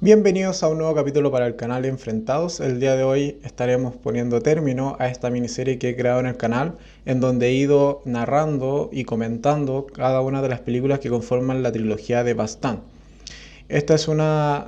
Bienvenidos a un nuevo capítulo para el canal de Enfrentados. El día de hoy estaremos poniendo término a esta miniserie que he creado en el canal, en donde he ido narrando y comentando cada una de las películas que conforman la trilogía de Baztán. Esta es una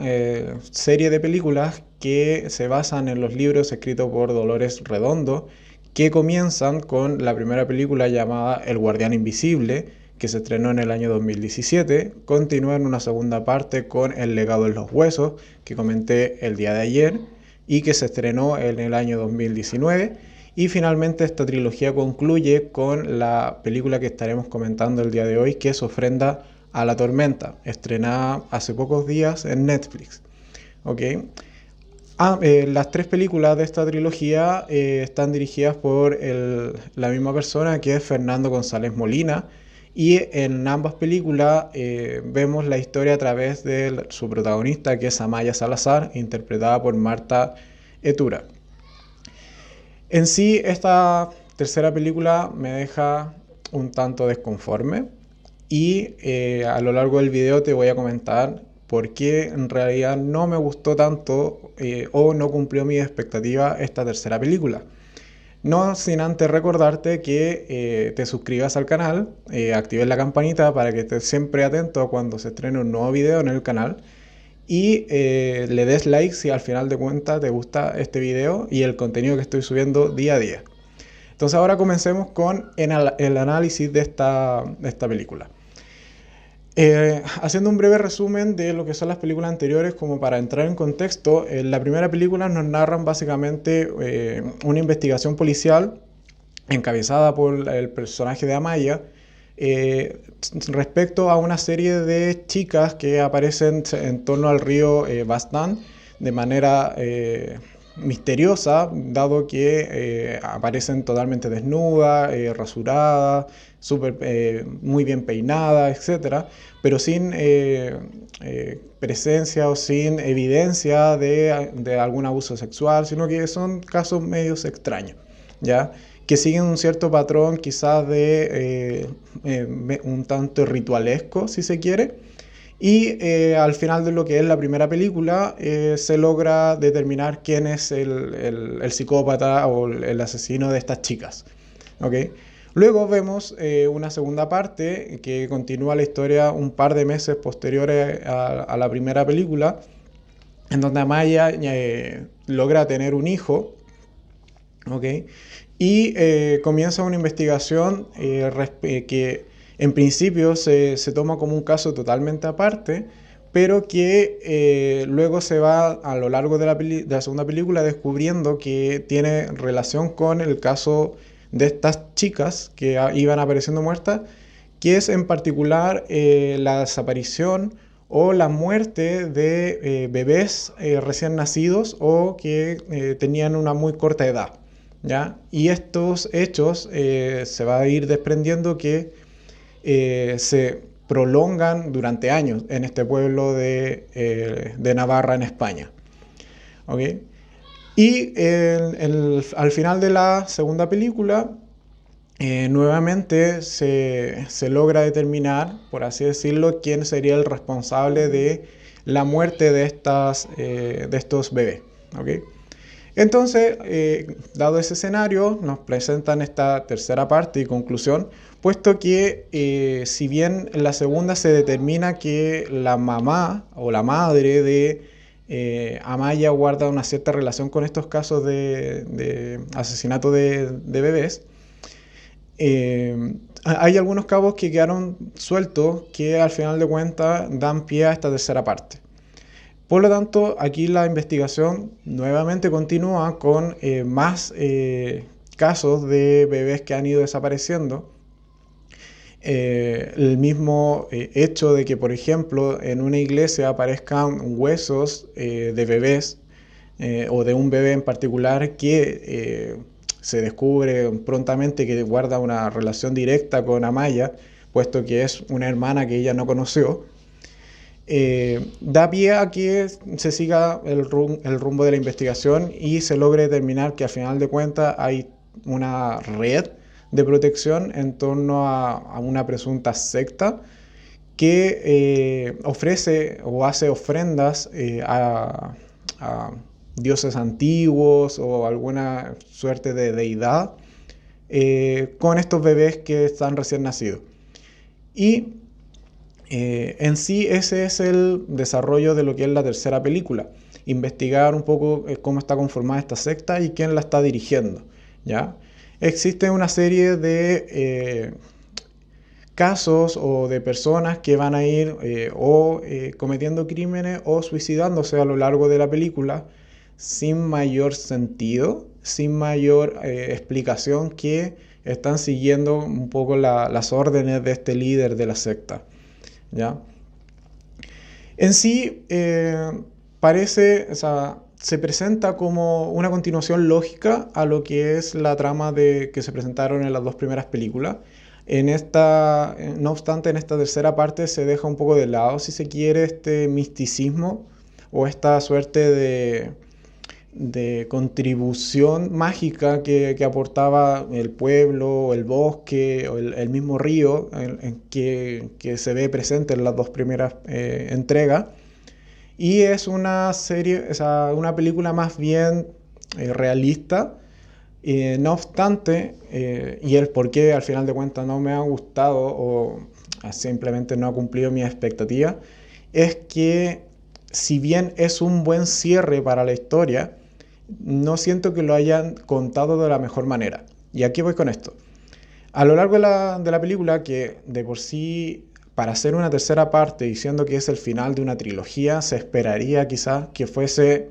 serie de películas que se basan en los libros escritos por Dolores Redondo, que comienzan con la primera película llamada El Guardián Invisible, que se estrenó en el año 2017, continúa en una segunda parte con El Legado en los Huesos, que comenté el día de ayer, y que se estrenó en el año 2019, y finalmente esta trilogía concluye con la película que estaremos comentando el día de hoy, que es Ofrenda a la Tormenta, estrenada hace pocos días en Netflix. ¿Ok? Las tres películas de esta trilogía están dirigidas por la misma persona, que es Fernando González Molina, y en ambas películas vemos la historia a través de su protagonista, que es Amaya Salazar, interpretada por Marta Etura. En sí, esta tercera película me deja un tanto desconforme y a lo largo del video te voy a comentar por qué en realidad no me gustó tanto o no cumplió mi expectativa esta tercera película. No sin antes recordarte que te suscribas al canal, actives la campanita para que estés siempre atento a cuando se estrene un nuevo video en el canal y le des like si al final de cuentas te gusta este video y el contenido que estoy subiendo día a día. Entonces ahora comencemos con el análisis de esta película. Haciendo un breve resumen de lo que son las películas anteriores, como para entrar en contexto, en la primera película nos narran básicamente una investigación policial encabezada por el personaje de Amaya, respecto a una serie de chicas que aparecen en torno al río Baztán de manera misteriosa, dado que aparecen totalmente desnudas, rasuradas, muy bien peinadas, etcétera, pero sin presencia o sin evidencia de algún abuso sexual, sino que son casos medios extraños, ¿ya? Que siguen un cierto patrón quizás de un tanto ritualesco, si se quiere, y al final de lo que es la primera película se logra determinar quién es el psicópata o el asesino de estas chicas. ¿Okay? Luego vemos una segunda parte que continúa la historia un par de meses posteriores a la primera película, en donde Amaya logra tener un hijo, ¿ok? Y comienza una investigación que en principio se toma como un caso totalmente aparte, pero que luego se va a lo largo de la segunda película descubriendo que tiene relación con el caso de estas chicas que iban apareciendo muertas, que es en particular la desaparición o la muerte de bebés recién nacidos o que tenían una muy corta edad, ¿ya? Y estos hechos se va a ir desprendiendo que se prolongan durante años en este pueblo de Navarra, en España. ¿Okay? Y al final de la segunda película, nuevamente se logra determinar, por así decirlo, quién sería el responsable de la muerte de estos bebés. ¿Okay? Entonces, dado ese escenario, nos presentan esta tercera parte y conclusión, puesto que si bien en la segunda se determina que la mamá o la madre de Amaya guarda una cierta relación con estos casos de asesinato de bebés, hay algunos cabos que quedaron sueltos que al final de cuentas dan pie a esta tercera parte. Por lo tanto, aquí la investigación nuevamente continúa con más casos de bebés que han ido desapareciendo. El mismo hecho de que, por ejemplo, en una iglesia aparezcan huesos de bebés o de un bebé en particular que se descubre prontamente que guarda una relación directa con Amaya, puesto que es una hermana que ella no conoció. Da pie a que se siga el rumbo de la investigación y se logre determinar que al final de cuentas hay una red de protección en torno a una presunta secta que ofrece o hace ofrendas a dioses antiguos o alguna suerte de deidad con estos bebés que están recién nacidos. Y en sí ese es el desarrollo de lo que es la tercera película. Investigar un poco cómo está conformada esta secta y quién la está dirigiendo, ¿ya? Existe una serie de casos o de personas que van a ir cometiendo crímenes o suicidándose a lo largo de la película sin mayor sentido, sin mayor explicación, que están siguiendo un poco las órdenes de este líder de la secta, ¿ya? En sí, parece, o sea, se presenta como una continuación lógica a lo que es la trama que se presentaron en las dos primeras películas. No obstante, en esta tercera parte se deja un poco de lado, si se quiere, este misticismo o esta suerte de contribución mágica que aportaba el pueblo, el bosque o el mismo río que se ve presente en las dos primeras entregas. Y es una serie, o sea, una película más bien realista. No obstante, y el por qué al final de cuentas no me ha gustado o simplemente no ha cumplido mis expectativas, es que si bien es un buen cierre para la historia, no siento que lo hayan contado de la mejor manera. ¿Y aquí voy con esto? A lo largo de la película, que de por sí, para hacer una tercera parte, diciendo que es el final de una trilogía, se esperaría quizás que fuese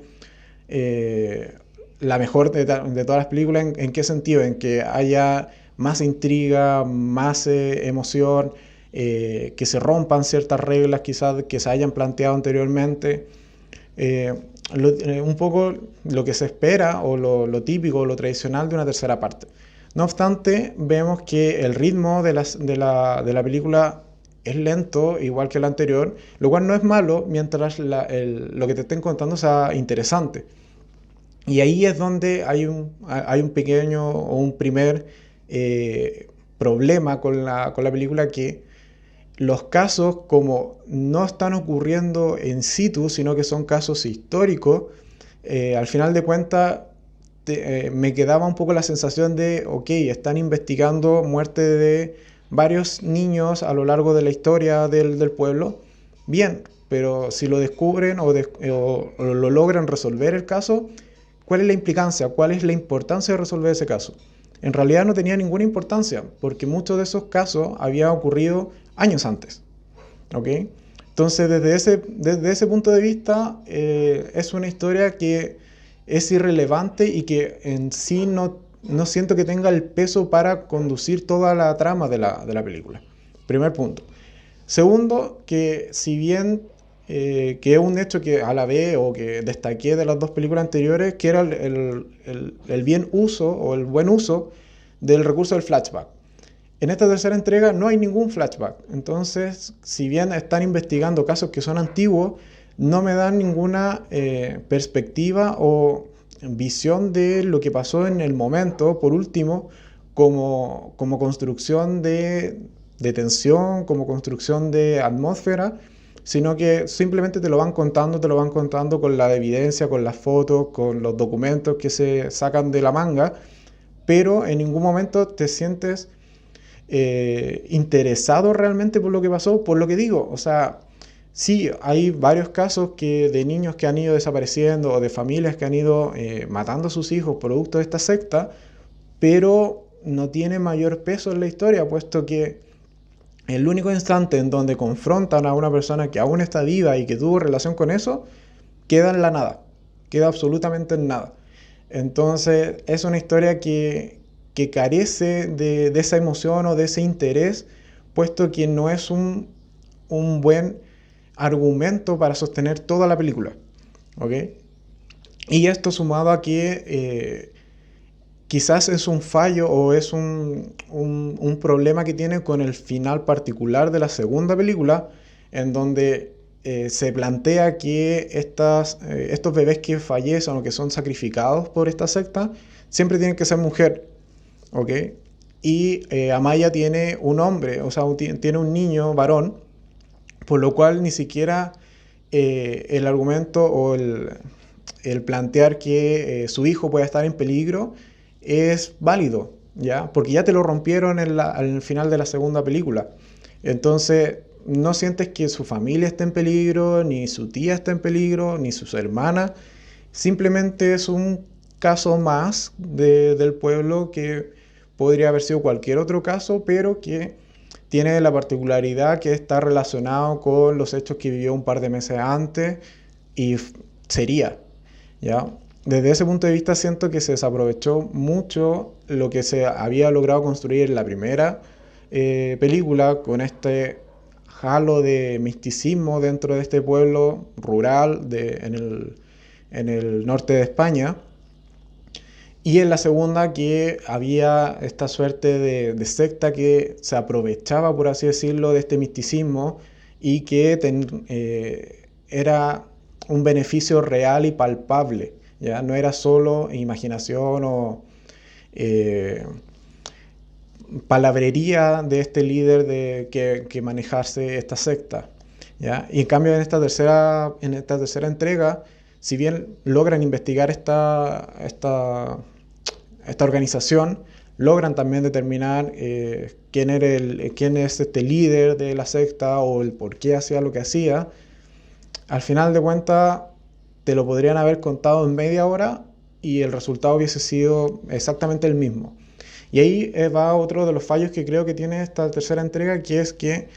la mejor de todas las películas. ¿En qué sentido? En que haya más intriga, más emoción, que se rompan ciertas reglas quizás que se hayan planteado anteriormente. Un poco lo que se espera o lo típico, lo tradicional de una tercera parte. No obstante, vemos que el ritmo de la película es lento, igual que el anterior, lo cual no es malo mientras lo que te estén contando sea interesante. Y ahí es donde hay un pequeño o un primer problema con la película, que los casos, como no están ocurriendo en situ, sino que son casos históricos, al final de cuentas me quedaba un poco la sensación de, ok, están investigando muerte de varios niños a lo largo de la historia del pueblo, bien, pero si lo descubren o lo logran resolver el caso, ¿cuál es la implicancia? ¿Cuál es la importancia de resolver ese caso? En realidad no tenía ninguna importancia, porque muchos de esos casos habían ocurrido años antes, ¿ok? Entonces, desde ese punto de vista, es una historia que es irrelevante y que en sí no siento que tenga el peso para conducir toda la trama de la película. Primer punto. Segundo, que si bien que es un hecho que a la vez o que destaqué de las dos películas anteriores, que era el bien uso o el buen uso del recurso del flashback. En esta tercera entrega no hay ningún flashback, entonces si bien están investigando casos que son antiguos, no me dan ninguna perspectiva o visión de lo que pasó en el momento, por último, como construcción de tensión, como construcción de atmósfera, sino que simplemente te lo van contando con la evidencia, con las fotos, con los documentos que se sacan de la manga, pero en ningún momento te sientes interesado realmente por lo que pasó, por lo que digo. O sea, sí, hay varios casos de niños que han ido desapareciendo o de familias que han ido matando a sus hijos producto de esta secta, pero no tiene mayor peso en la historia, puesto que el único instante en donde confrontan a una persona que aún está viva y que tuvo relación con eso, queda en la nada, queda absolutamente en nada. Entonces es una historia que carece de esa emoción o de ese interés, puesto que no es un buen argumento para sostener toda la película, ¿ok? Y esto sumado a que quizás es un fallo o es un problema que tiene con el final particular de la segunda película, en donde se plantea que estos bebés que fallecen o que son sacrificados por esta secta siempre tienen que ser mujer, ¿ok? Y Amaya tiene un hombre, o sea, tiene un niño varón, por lo cual ni siquiera el argumento o el plantear que su hijo pueda estar en peligro es válido, ¿ya? Porque ya te lo rompieron al final de la segunda película. Entonces, no sientes que su familia esté en peligro, ni su tía esté en peligro, ni sus hermanas. Simplemente es un caso más del pueblo que podría haber sido cualquier otro caso, pero que tiene la particularidad que está relacionado con los hechos que vivió un par de meses antes y sería, ¿ya? Desde ese punto de vista siento que se desaprovechó mucho lo que se había logrado construir en la primera película con este halo de misticismo dentro de este pueblo rural en el norte de España. Y en la segunda que había esta suerte de secta que se aprovechaba, por así decirlo, de este misticismo y que era un beneficio real y palpable, ¿ya? No era solo imaginación o eh, palabrería de este líder que manejase esta secta, ¿ya? Y en cambio en esta tercera entrega, si bien logran investigar esta organización, logran también determinar quién es este líder de la secta o el por qué hacía lo que hacía. Al final de cuentas, te lo podrían haber contado en media hora y el resultado hubiese sido exactamente el mismo. Y ahí va otro de los fallos que creo que tiene esta tercera entrega, que es que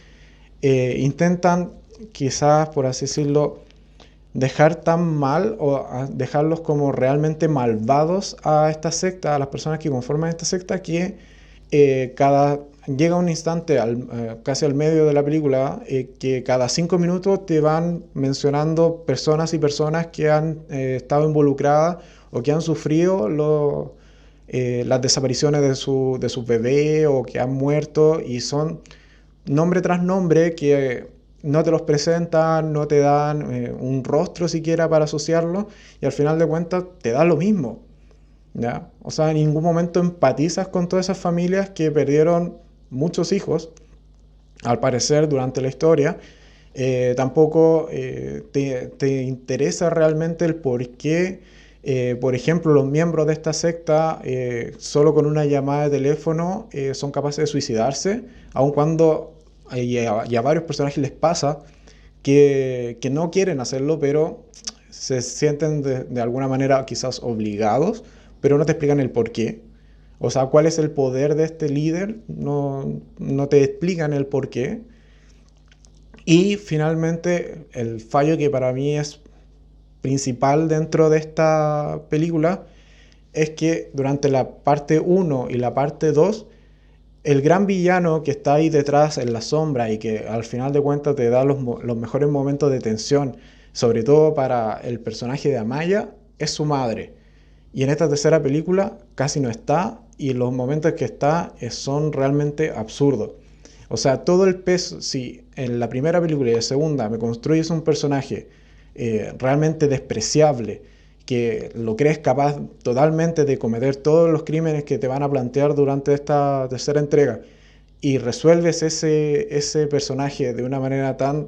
intentan, quizás por así decirlo, dejar tan mal o dejarlos como realmente malvados a esta secta, a las personas que conforman esta secta, que llega un instante casi al medio de la película que cada 5 minutos te van mencionando personas y personas que han estado involucradas o que han sufrido las desapariciones de sus bebés o que han muerto, y son nombre tras nombre que no te los presentan, no te dan un rostro siquiera para asociarlo, y al final de cuentas te da lo mismo, ¿ya? O sea, en ningún momento empatizas con todas esas familias que perdieron muchos hijos, al parecer, durante la historia. Tampoco te interesa realmente el por qué, por ejemplo, los miembros de esta secta, solo con una llamada de teléfono, son capaces de suicidarse, aun cuando y a varios personajes les pasa que no quieren hacerlo, pero se sienten de alguna manera quizás obligados, pero no te explican el por qué. O sea, cuál es el poder de este líder, no te explican el por qué. Y finalmente, el fallo que para mí es principal dentro de esta película es que durante la parte uno y la parte 2, el gran villano que está ahí detrás en la sombra y que al final de cuentas te da los mejores momentos de tensión, sobre todo para el personaje de Amaya, es su madre. Y en esta tercera película casi no está, y los momentos que está son realmente absurdos. O sea, todo el peso, si en la primera película y la segunda me construyes un personaje realmente despreciable, que lo crees capaz totalmente de cometer todos los crímenes que te van a plantear durante esta tercera entrega, y resuelves ese personaje de una manera tan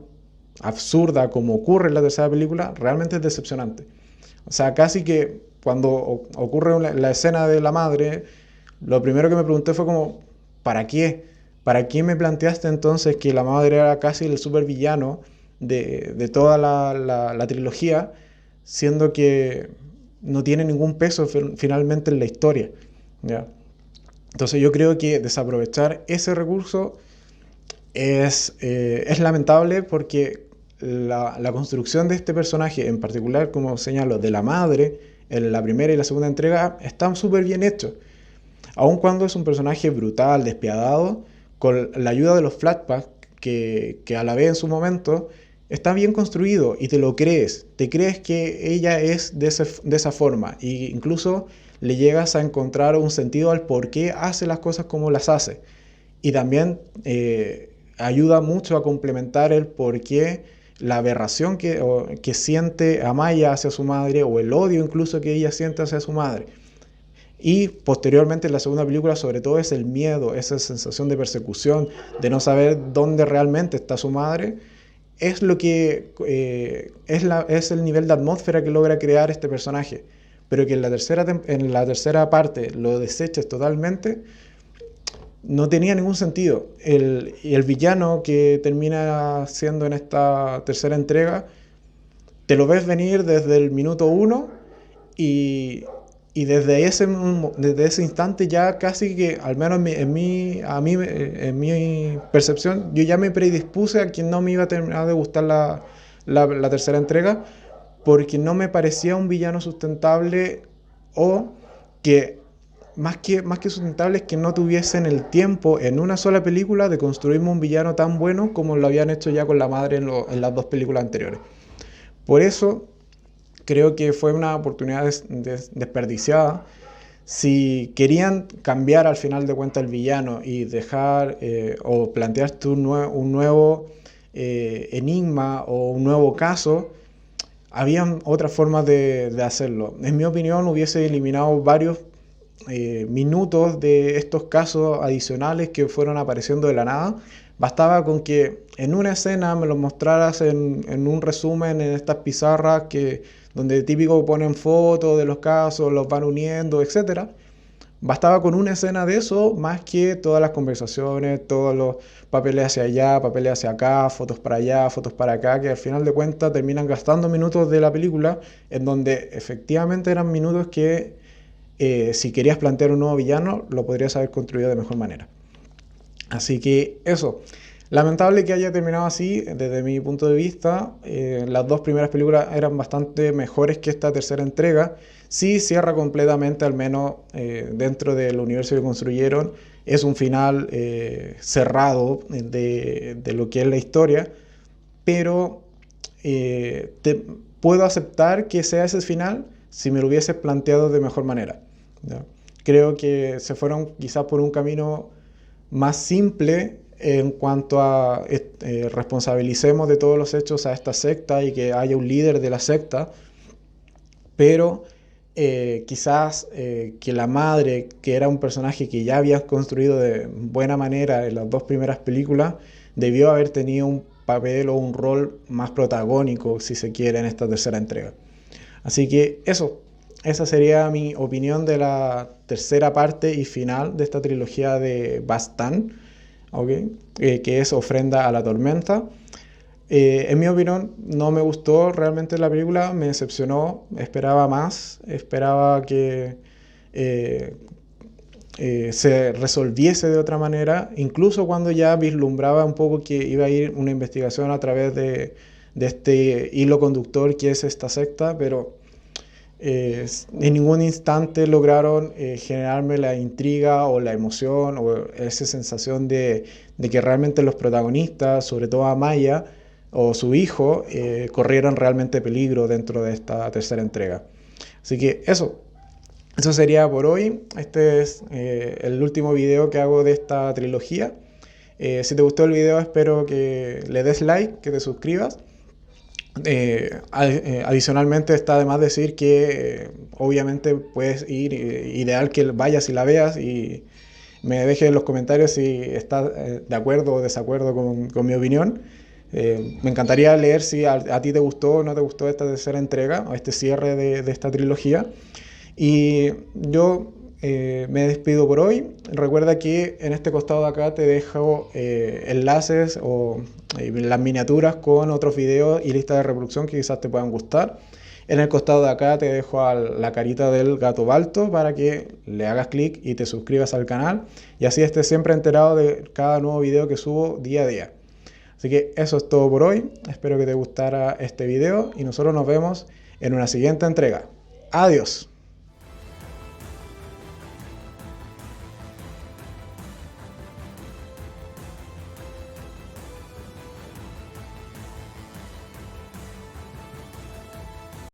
absurda como ocurre en la tercera película, realmente es decepcionante. O sea, casi que cuando ocurre la escena de la madre, lo primero que me pregunté fue como, ¿para qué? ¿Para qué me planteaste entonces que la madre era casi el supervillano de toda la trilogía, siendo que no tiene ningún peso finalmente en la historia, ¿ya? Entonces yo creo que desaprovechar ese recurso es lamentable, porque la construcción de este personaje, en particular, como señalo, de la madre, en la primera y la segunda entrega, está súper bien hecho. Aun cuando es un personaje brutal, despiadado, con la ayuda de los flashbacks que a la vez en su momento está bien construido y te lo crees. Te crees que ella es de esa forma, e incluso le llegas a encontrar un sentido al por qué hace las cosas como las hace. Y también ayuda mucho a complementar el por qué la aberración que siente Amaya hacia su madre, o el odio incluso que ella siente hacia su madre. Y posteriormente en la segunda película, sobre todo, es el miedo, esa sensación de persecución, de no saber dónde realmente está su madre, es lo que es el nivel de atmósfera que logra crear este personaje, pero que en la tercera parte lo deseches totalmente, no tenía ningún sentido. Y el villano que termina siendo en esta tercera entrega, te lo ves venir desde el minuto uno y, y desde ese instante ya casi que, al menos en mi percepción, yo ya me predispuse a que no me iba a terminar de gustar la tercera entrega, porque no me parecía un villano sustentable, o que más que sustentable es que no tuviesen el tiempo en una sola película de construirme un villano tan bueno como lo habían hecho ya con la madre en las dos películas anteriores. Por eso creo que fue una oportunidad desperdiciada. Si querían cambiar al final de cuentas el villano y dejar o plantearte un nuevo enigma o un nuevo caso, habían otras formas de hacerlo. En mi opinión, hubiese eliminado varios minutos de estos casos adicionales que fueron apareciendo de la nada. Bastaba con que en una escena me los mostraras en un resumen en estas pizarras donde típico ponen fotos de los casos, los van uniendo, etcétera. Bastaba con una escena de eso, más que todas las conversaciones, todos los papeles hacia allá, papeles hacia acá, fotos para allá, fotos para acá, que al final de cuentas terminan gastando minutos de la película, en donde efectivamente eran minutos que si querías plantear un nuevo villano, lo podrías haber construido de mejor manera. Así que eso. Lamentable que haya terminado así, desde mi punto de vista. Las dos primeras películas eran bastante mejores que esta tercera entrega. Sí cierra completamente, al menos dentro del universo que construyeron. Es un final cerrado de lo que es la historia, pero puedo aceptar que sea ese final si me lo hubieses planteado de mejor manera, ¿ya? Creo que se fueron quizás por un camino más simple en cuanto a responsabilicemos de todos los hechos a esta secta y que haya un líder de la secta, pero quizás que la madre, que era un personaje que ya habías construido de buena manera en las dos primeras películas, debió haber tenido un papel o un rol más protagónico, si se quiere, en esta tercera entrega. Así que esa sería mi opinión de la tercera parte y final de esta trilogía de Baztán, ¿okay? Que es Ofrenda a la Tormenta. En mi opinión, no me gustó realmente la película, me decepcionó, esperaba más, esperaba que se resolviese de otra manera, incluso cuando ya vislumbraba un poco que iba a ir una investigación a través de este hilo conductor que es esta secta, pero en ningún instante lograron generarme la intriga o la emoción o esa sensación de que realmente los protagonistas, sobre todo Amaya o su hijo, corrieran realmente peligro dentro de esta tercera entrega. Así que eso sería por hoy. Este es el último video que hago de esta trilogía. Si te gustó el video, espero que le des like, que te suscribas. Adicionalmente está de más decir que obviamente puedes ir, ideal que vayas y la veas y me dejes en los comentarios si estás de acuerdo o desacuerdo con mi opinión. Me encantaría leer si a ti te gustó o no te gustó esta tercera entrega o este cierre de esta trilogía. Y yo me despido por hoy. Recuerda que en este costado de acá te dejo enlaces o las miniaturas con otros videos y listas de reproducción que quizás te puedan gustar. En el costado de acá te dejo la carita del gato balto para que le hagas clic y te suscribas al canal y así estés siempre enterado de cada nuevo video que subo día a día. Así que eso es todo por hoy. Espero que te gustara este video y nosotros nos vemos en una siguiente entrega. Adiós.